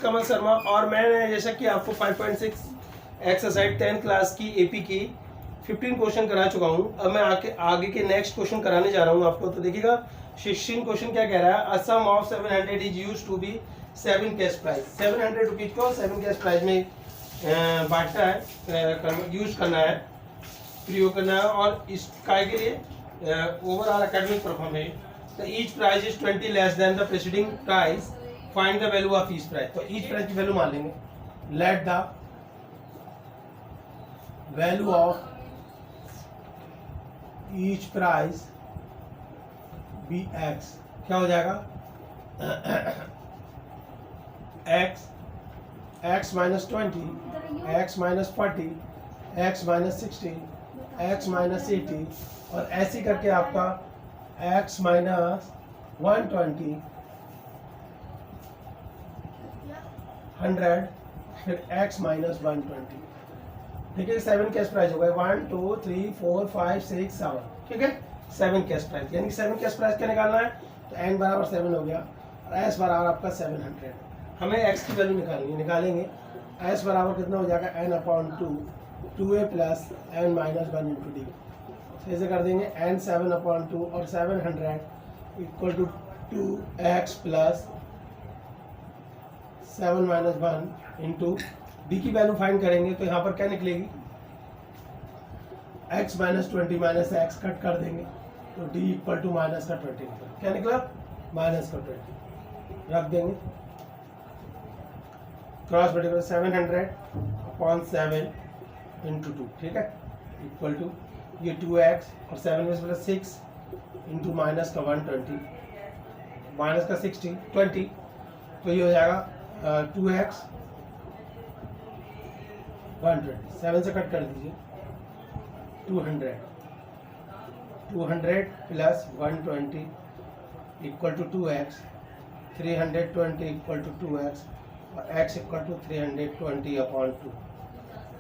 कमल शर्मा और मैंने जैसा कि आपको 5.6 एक्सरसाइज 10th क्लास की एपी की 15 क्वेश्चन करा चुका हूं। अब मैं आगे के नेक्स्ट क्वेश्चन कराने जा रहा हूं आपको। तो देखिएगा 16 क्वेश्चन क्या कह रहा है। A sum of 700 is used to be 7 cash prize. 700 rupees को 7 कैश प्राइज में बांटना है, यूज करना है, प्रयोग करना है। और इस काय के लिए overall academic performance the each prize is 20 less than the preceding price, find the value of each prize. तो ईच प्राइज की वैल्यू मान लेंगे। Let the value of each prize be X. क्या हो जाएगा? x minus 20, x minus 40, x minus 60, x minus 80 और ऐसे करके आपका x माइनस 120, 100, फिर x माइनस 120। ठीक है, 7 कैश प्राइस हो गए। 1 2 3 4 5 6 7। ठीक है, 7 कैश प्राइस, यानी कि 7 कैश प्राइस क्या निकालना है? तो n बराबर 7 हो गया और s बराबर आपका 700। हमें x की वैल्यू निकालनी है, निकालेंगे। s बराबर कितना हो जाएगा? n/2, 2a plus n minus 1 into D. ऐसे कर देंगे। n 7/2 और 700 equal to 2x plus 7 minus 1 into D की वैल्यू फाइंड करेंगे। तो यहाँ पर क्या निकलेगी? x minus 20 minus X cut कर देंगे तो d इक्वल टू माइनस का 20। क्या निकला? माइनस का 20 रख देंगे। Cross multiply 700/7 into 2। ठीक है, इक्वल टू ये 2x और 7 में प्लस 6 इंटू माइनस का 120 माइनस का 60 20। तो ये हो जाएगा 2x 120, 7 से कट कर दीजिए। 200 plus 120 equal to 2x, 320 equal to 2x और x इक्वल टू 320/2।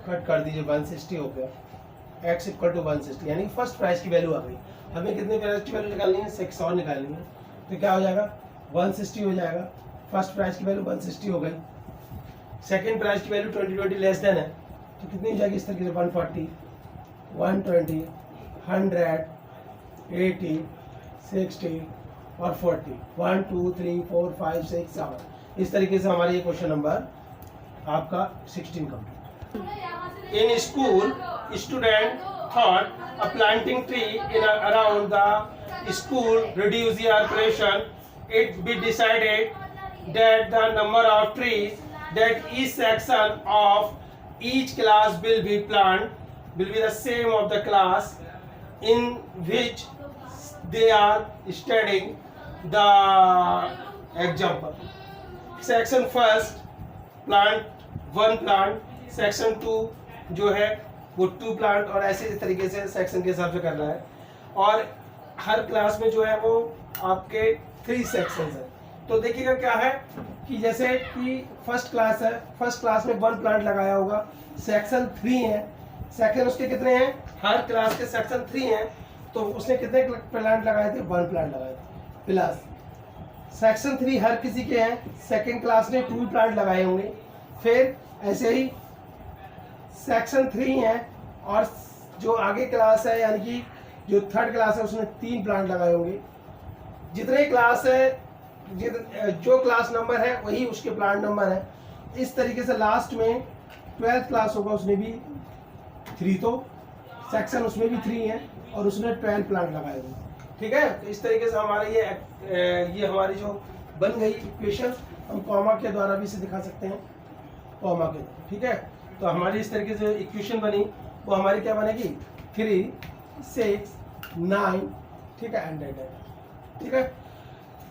कट कर दीजिए, 160 हो गया। x इक्वल टू 160, यानी फर्स्ट प्राइस की वैल्यू आ गई। हमें कितने प्राइस की वैल्यू निकालनी है? 6 और निकालनी है। तो क्या हो जाएगा? 160 हो जाएगा। फर्स्ट प्राइस की वैल्यू 160 हो गई। सेकंड प्राइस की वैल्यू 20 लेस देन है तो कितनी हो जाएगी? इस तरीके से 140, 120, 100, 80, 60 और 40। 1 2 3 4 5 6 7। इस तरीके से हमारा ये क्वेश्चन नंबर आपका 16 complete. In school student thought a planting tree in around the school reduce the air pollution. It be decided that the number of trees that each section of each class will be planted will be the same of the class in which they are studying. The example: section first plant 1 plant, section 2 जो है वो 2 plant, और ऐसे इस तरीके से section के हिसाब से करना है। और हर क्लास में जो है वो आपके 3 सेक्शंस हैं। तो देखिएगा क्या है कि जैसे कि फर्स्ट क्लास है, फर्स्ट क्लास में 1 प्लांट लगाया होगा। सेक्शन 3 है, सेक्शन उसके कितने हैं? हर क्लास के सेक्शन 3 हैं तो उसने कितने प्लांट लगाए थे? 1 प्लांट लगाए थे। प्लस सेक्शन 3 हर किसी के हैं, सेकेंड क्लास ने 2 प्लांट लगाए होंगे। फिर ऐसे ही सेक्शन 3 है और जो आगे क्लास है यानी कि जो थर्ड क्लास है उसने 3 प्लांट लगाए होंगे। जितने क्लास है, जो क्लास नंबर है वही उसके प्लांट नंबर है। इस तरीके से लास्ट में 12th क्लास होगा, उसने भी 3, तो सेक्शन उसमें भी 3 है और उसने 12 प्लांट लगाए हुए। ठीक है, तो इस तरीके से हमारे ये हमारी जो बन गई इक्वेशन, हम कॉमा के द्वारा भी इसे दिखा सकते हैं, कॉमा के। ठीक है, तो हमारी इस तरीके से इक्वेशन बनी, वो हमारी क्या बनेगी? 3 6 9। ठीक है, एंड ठीक है।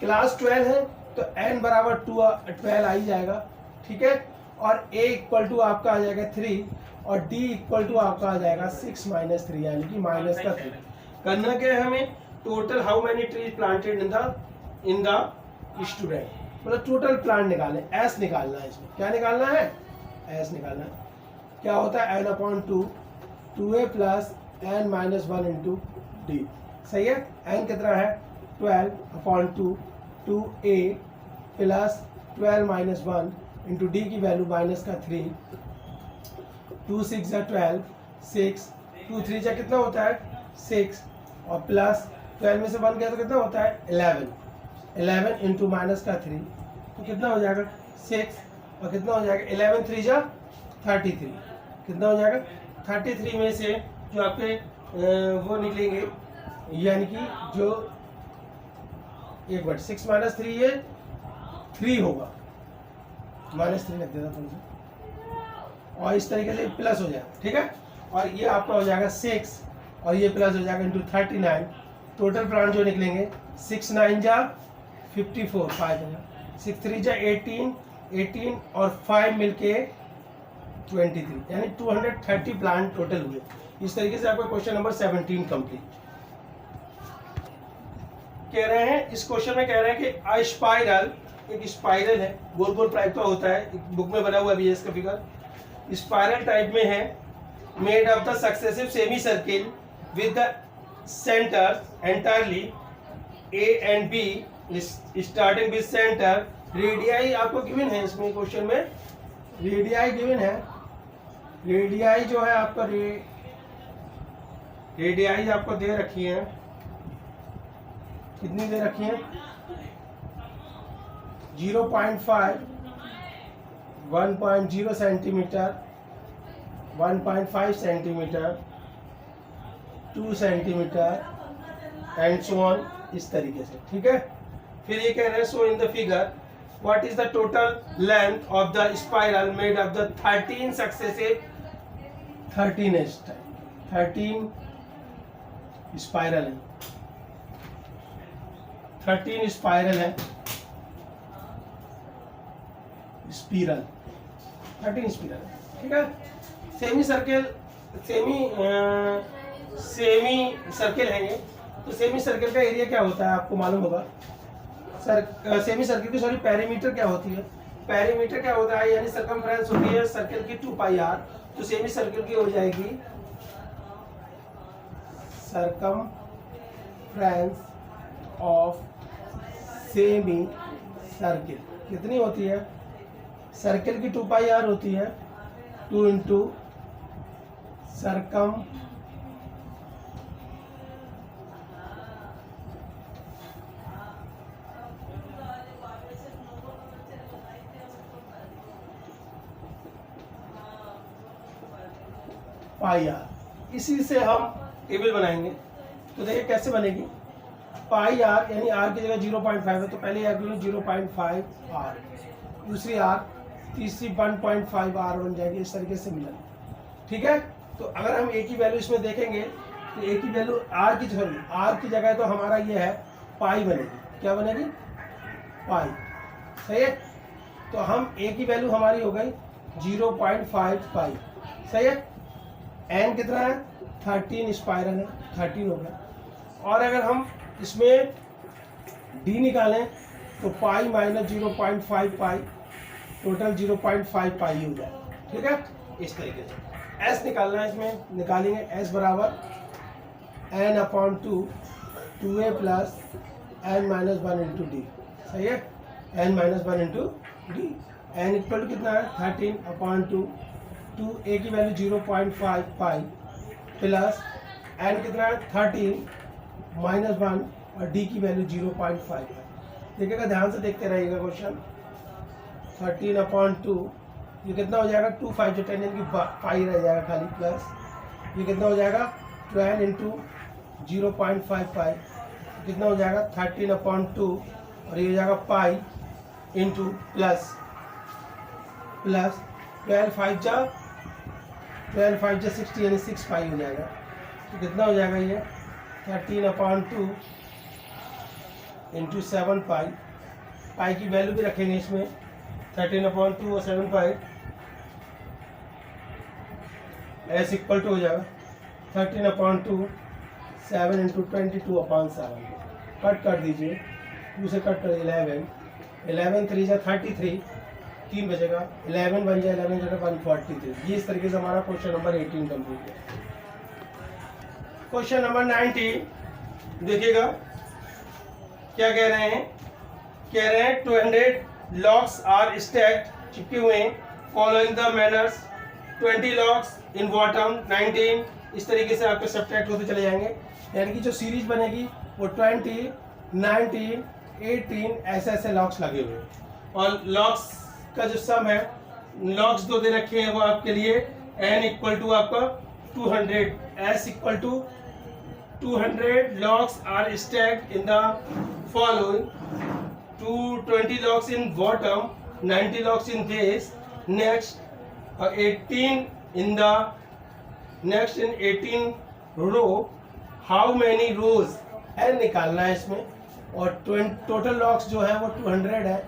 क्लास 12 है तो n बराबर 12 आ ही जाएगा। ठीक है, और a इक्वल टू आपका आ जाएगा 3 और d इक्वल टू आपका आ जाएगा 6 माइनस 3, यानी कि माइनस का 3। करना क्या है हमें? Total how many trees planted in the student, मतलब टोटल प्लांट निकालें। s निकालना है, इसमें क्या निकालना है? s निकालना है। क्या होता है? n/2, 2a plus n minus 1 into D. सही है, n कितना है? 12/2, 2a plus 12 minus 1 into D की वैल्यू माइनस का 3, 2 6 जा 12, 6, 2 3 जा कितना होता है 6, और प्लस 12 में से 1 गया तो कितना होता है 11, 11 इंटू माइनस का 3 तो कितना हो जाएगा 6, और कितना हो जाएगा 11 3 जा 33, कितना हो जाएगा 33 में से जो आपके वो निकलेंगे, यानी कि जो एक बार 6 माइनस 3 ये 3 होगा, -3 लग देता तुमसे, और इस तरीके से प्लस हो जाएगा, ठीक है। और ये आपका हो जाएगा 6 और ये प्लस हो जाएगा इंटू 39, टोटल प्राण जो निकलेंगे 6 9 जा 54, 5 6 3 जा 18, 18 और 5 मिलके 23, यानी 230 प्लांट टोटल हुए। इस तरीके से आपका क्वेश्चन नंबर 17 कंप्लीट। कह रहे हैं इस क्वेश्चन में कह रहे हैं कि अ स्पाइरल, एक स्पाइरल है, गोल गोल टाइप का होता है, बुक में बना हुआ है इसका फिगर, स्पाइरल टाइप में है, made of the successive semi circle with the centre entirely A and be starting with centre, radii आपको गिवन है इसमें क्वेश्चन में, रेडियाई गिवन है, रेडियाई जो है आपका रेडियाई आपको दे रखी है, कितनी दे रखी है 0.5, 1.0 centimetre, 1.5 centimetre, 2 centimetre and so on, इस तरीके से, ठीक है। फिर ये कह रहे हैं so in the figure what is the total length of the spiral made of the 13 successive 13 spiral है, 13 स्पाइरल है, स्पिरल 13 स्पिरल है, ठीक है। सेमी सर्किल है ये, तो सेमी सर्किल का एरिया क्या होता है आपको मालूम होगा, सेमी सर्किल की सॉरी पेरीमीटर क्या होती है, पेरीमीटर क्या होता है, यानी सरकमफ्रेंस होती है सर्किल की 2πr, तो सेमी सर्किल की हो जाएगी सरकमफ्रेंस ऑफ सेमी सर्किल कितनी होती है, सर्किल की 2πr होती है, 2 इंटू सरकम πr, इसी से हम टेबल बनाएंगे। तो देखिए कैसे बनेगी, पाई आर यानी आर की जगह 0.5 है, तो पहले आर 0.5 आर, दूसरी आर, तीसरी 1.5 आर बन जाएगी, इस तरीके से मिला, ठीक है। तो अगर हम ए की वैल्यू इसमें देखेंगे तो ए की वैल्यू आर की जगह तो हमारा ये है पाई बनेगी, क्या बनेगी पाई, सही है। तो हम ए की वैल्यू हमारी हो गई 0.5 पाई, सही है। एन कितना है 13 स्पाइरल है, 13 हो गया। और अगर हम इसमें डी निकालें तो पाई माइनस 0.5 पाई, टोटल 0.5 पाई हो जाए, ठीक है। इस तरीके से एस निकालना है, इसमें निकालेंगे एस बराबर n/2 2a plus n-1 into D, सही है, n-1 into D. N equal to कितना है 13/2, 2a की वैल्यू 0.5 पाई प्लस n कितना है 13 -1 और डी की वैल्यू 0.5 है। देखिएगा ध्यान से देखते रहिएगा क्वेश्चन, 13/2 ये कितना हो जाएगा 2 5 जो 10 यानी कि पाई रह जाएगा खाली, प्लस ये कितना हो जाएगा 12 इंटू 0.5 पाई, कितना हो जाएगा 13/2 और ये हो जाएगा पाई इंटू प्लस 12 5 जा 60 यानी 6 पाई हो जाएगा। तो कितना हो जाएगा ये 13/2 इंटू 7 पाई, पाई की वैल्यू भी रखेंगे इसमें 13/2 और 7 पाई, एस इक्वल टू हो जाएगा 13/2 7 इंटू 22/7, कट कर दीजिए, 2 से कट कर 11 3 जा 33, 3 बचेगा, 11 बन जाए 11 जगह 143। ये इस तरीके से हमारा क्वेश्चन नंबर 18 कंप्लीट है। क्वेश्चन नंबर 19 देखिएगा क्या कह रहे हैं, 200 लॉक्स आर स्टैक्ड चिपके हुए हैं। Following the manners 20 logs in bottom 19, इस तरीके से आपके सब्ट्रैक्ट होते चले जाएंगे। यानी कि जो सीरीज बनेगी वो 20, 19, 18 ऐसे ऐसे लॉक्स लगे हुए हैं। और लॉक्स का जो सम है, लॉक्स दो दे रखे हैं वो आपके लिए n इक्वल टू आपका 200, s equal to 200 locks are stacked in the following: 20 locks in bottom, 90 locks in base. Next, 18 in the next in 18 row. How many rows? n निकालना है इसमें, और टोटल लॉक्स जो है वो 200 है।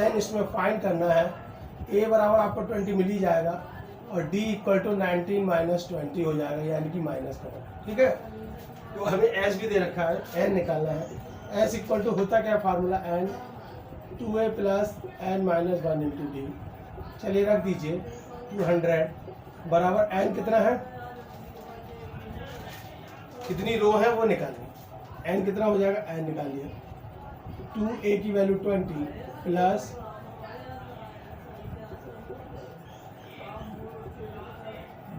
n इसमें फाइंड करना है। a बराबर आपको 20 मिल ही जाएगा, और d इक्वल टू 19 माइनस 20 हो जाएगा, यानी कि माइनस करना। ठीक है, तो हमें s भी दे रखा है, n निकालना है। s इक्वल टू होता क्या formula, n 2a plus n minus 1 into D. चलिए रख दीजिए 200 बराबर n कितना है, कितनी रो है वो निकालनी। n कितना हो जाएगा, n निकालिए। 2a की value 20 plus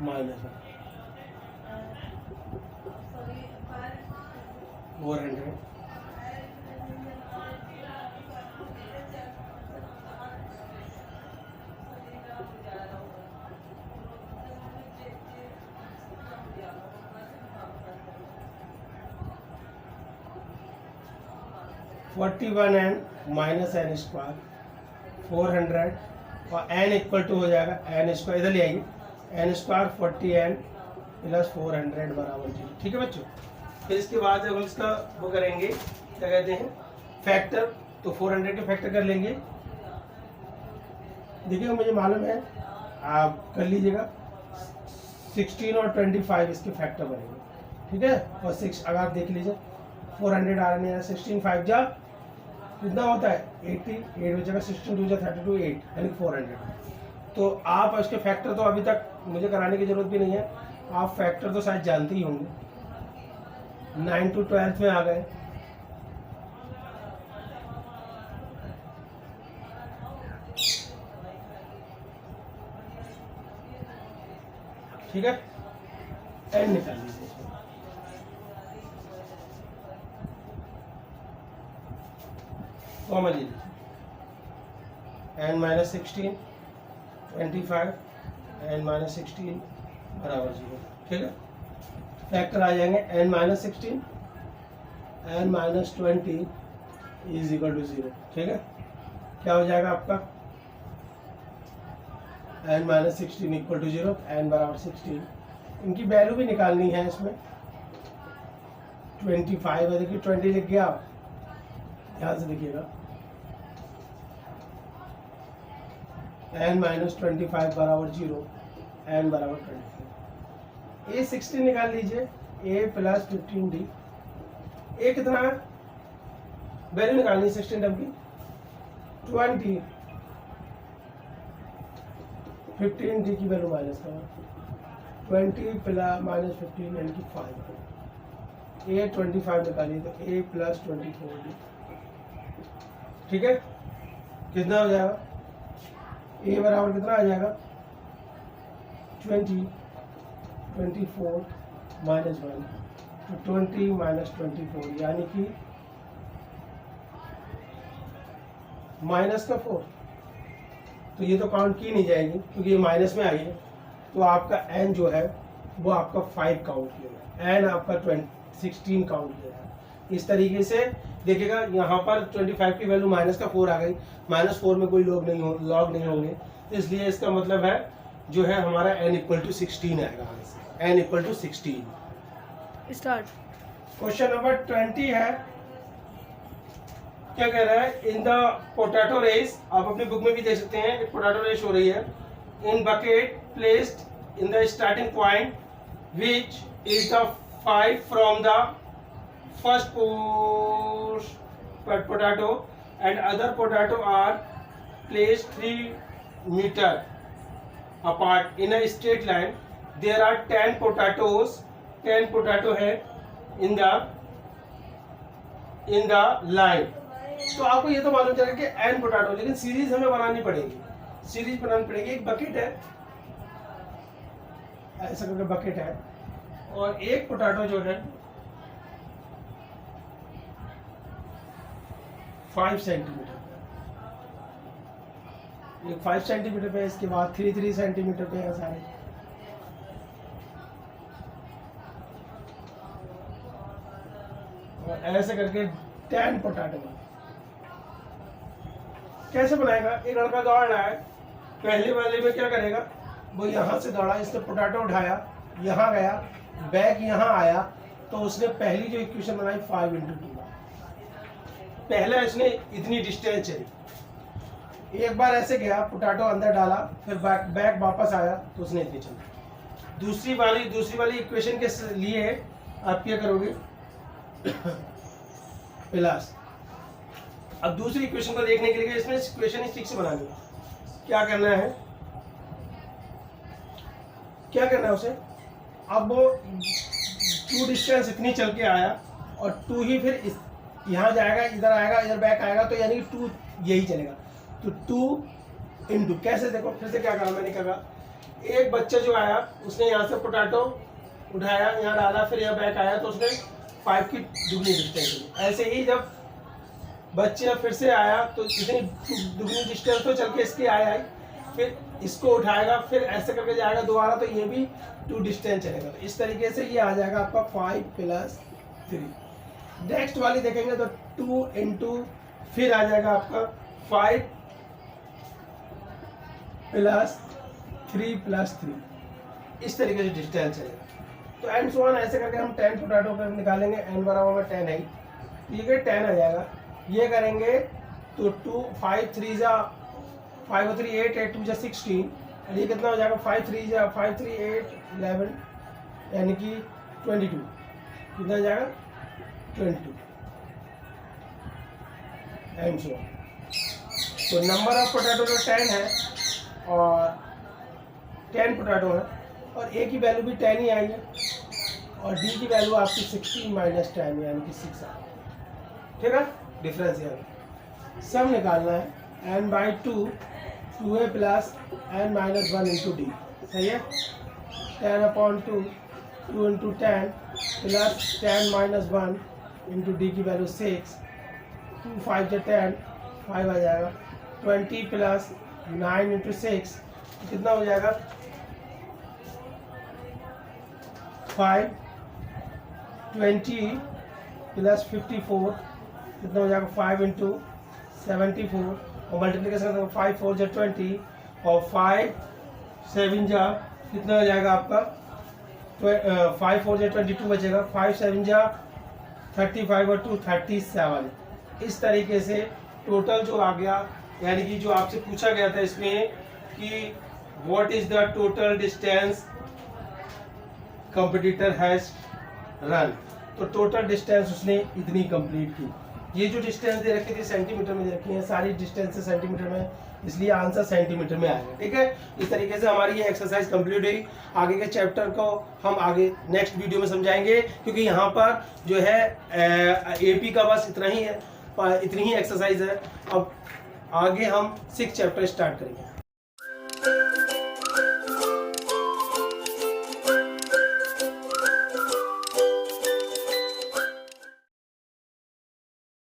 minus 400 41 n minus n square 400, और n इक्वल टू हो जाएगा n स्क्वायर, इधर ले आइए, n स्क्वायर 40n प्लस 400 बराबर 0। ठीक है बच्चों, फिर इसके बाद जब हम इसका वो करेंगे, क्या कहते हैं, फैक्टर, तो 400 के फैक्टर कर लेंगे। देखिएगा मुझे मालूम है, आप कर लीजिएगा। 16 और 25 इसके फैक्टर बनेंगे। ठीक है, और 6 अगर आप देख लीजिए 400 आ रहे हैं, 16 5 जा कितना होता है 80, 8 हो जाएगा, 16 2 जा 32, 8 यानी 400। तो आप इसके फैक्टर तो अभी तक मुझे कराने की जरूरत भी नहीं है, आप फैक्टर तो शायद जानते ही होंगे। 9 to 12 में आ गए, ठीक है, n निकाल लीजिए। कॉमन ले लीजिए, n माइनस 16 25 n माइनस 16 बराबर 0। ठीक है, फैक्टर आ जाएंगे n minus 16 n minus 20 is equal to 0। ठीक है, क्या हो जाएगा आपका n minus 16 equal to 0, n बराबर 16। इनकी वैल्यू भी निकालनी है इसमें। 25 है, देखिए 20 लिख गया, आप यहाँ से देखिएगा n माइनस 25 बराबर 0, n बराबर 25। a 16 निकाल लीजिए, a प्लस 15d। a कितना है, वैल्यू निकालनी 16 टर्म की 20, 15d की वैल्यू माइनस करो, 20 प्लस माइनस 15 यानी कि 5। a 25 निकालिए तो a प्लस 24d। ठीक है, कितना हो जाएगा, a बराबर कितना आ जाएगा 20, 24 माइनस 1, तो 20 माइनस 24 यानी कि माइनस का 4। तो ये तो काउंट की नहीं जाएगी क्योंकि ये माइनस में आई है, तो आपका n जो है वो आपका 5 काउंट किया है, n आपका 16 काउंट किया है। इस तरीके से देखिएगा, यहाँ पर 25 की वैल्यू माइनस का 4 आ गई, माइनस 4 में कोई लॉग नहीं होंगे, तो इसलिए इसका मतलब है जो है हमारा n इक्वल टू 16 आएगा, n equal to 16। Start. Question number 20 है, क्या कह रहा है, इन द पोटैटो रेस, आप अपनी बुक में भी देख सकते हैं, एक पोटैटो रेस हो रही है। In bucket placed in the starting point which is the 5 from the first potato and other potato are placed 3 meter apart in a straight line. There are 10 potatoes, 10 potato है in the line। तो आपको ये तो मालूम चलेगा कि n potato, लेकिन series हमें बनानी पड़ेगी। सीरीज बनानी पड़ेगी। एक बकेट है, ऐसा करके बकेट है, और एक पोटैटो जो है 5 सेंटीमीटर, एक 5 सेंटीमीटर पे, इसके बाद 3 सेंटीमीटर पे है सारे। और ऐसे करके 10 पोटैटो कैसे बनाएगा? एक लड़का दौड़ रहा है, पहले वाले में क्या करेगा, वो यहाँ से दौड़ा, इसने पोटैटो उठाया, यहाँ गया, बैग यहाँ आया, तो उसने पहली जो इक्वेशन बनाई 5 × 2, पहले इसने इतनी डिस्टेंस चली, एक बार ऐसे गया, पोटैटो अंदर डाला, फिर बैग वापस आया तो उसने इतनी चली। दूसरी वाली इक्वेशन के लिए आप क्या करोगे, प्लस। अब दूसरी इक्वेशन को देखने के लिए इसमें इक्वेशन ठीक से बनानी है। क्या करना है उसे, अब वो 2 डिस्टेंस इतनी चल के आया और 2 ही फिर यहाँ जाएगा, इधर आएगा, इधर बैक आएगा, तो यानी 2 यही चलेगा। तो 2 × कैसे, देखो फिर से क्या कहा मैंने, कहा एक बच्चा जो आया उसने यहाँ से पोटैटो उठाया, यहाँ डाला, फिर यहाँ बैक आया, तो उसने 5 की दुगनी डिस्टेंस ली। ऐसे ही जब बच्चे फिर से आया तो इतनी दुगनी डिस्टेंस तो चल के इसकी आई, फिर इसको उठाएगा, फिर ऐसे करके जाएगा दोबारा, तो ये भी 2 डिस्टेंस चलेगा। तो इस तरीके से ये आ जाएगा आपका 5 + 3। नेक्स्ट वाली देखेंगे तो 2 × फिर आ जाएगा आपका 5 + 3 + 3, इस तरीके से डिस्टेंस चलेगा। तो एंड सो ऑन, ऐसे करके हम 10 पोटैटो कर निकालेंगे, n बराबर 10 है, ठीक है, 10 आ जाएगा। ये करेंगे तो 2 5 3 5 और 3 8 8 2 16, और ये कितना हो जाएगा, 5 3 8 11, यानी कि 22, कितना हो जाएगा 22, एंड सो ऑन। तो नंबर ऑफ पोटैटो जो 10 है और 10 पोटैटो है, और ए की वैल्यू भी 10 ही आई है, और डी की वैल्यू आपकी 16 - 10 यानी कि 6 आ गई, ठीक है। डिफरेंस यहाँ सब निकालना है, n/2 2a + n - 1 × d, सही है। 10/2 2 × 10 + 10 - 1 × d की वैल्यू 6, 2 5 × 10 5 आ जाएगा, 20 + 9 × 6 कितना हो जाएगा 5, 20 + 54 कितना हो जाएगा 5 × 74, और मल्टीप्लिकेशन करेंगे 5 4 = 20, और 5 7 जा कितना हो जाएगा आपका 5 4 = 22 बचेगा, 5 7 जा 35 और 2 37। इस तरीके से टोटल जो आ गया, यानी कि जो आपसे पूछा गया था इसमें कि what is the total distance competitor has run, तो टोटल डिस्टेंस उसने इतनी कंप्लीट की। ये जो डिस्टेंस दे रखी थी सेंटीमीटर में दे रखी है, सारी डिस्टेंस सेंटीमीटर में, इसलिए आंसर सेंटीमीटर में आएगा, ठीक है। इस तरीके से हमारी ये एक्सरसाइज कंप्लीट हुई। आगे के चैप्टर को हम आगे नेक्स्ट वीडियो में समझाएंगे, क्योंकि यहाँ पर जो है एपी का बस इतना ही है, इतनी ही एक्सरसाइज है। अब आगे हम 6 चैप्टर स्टार्ट करेंगे।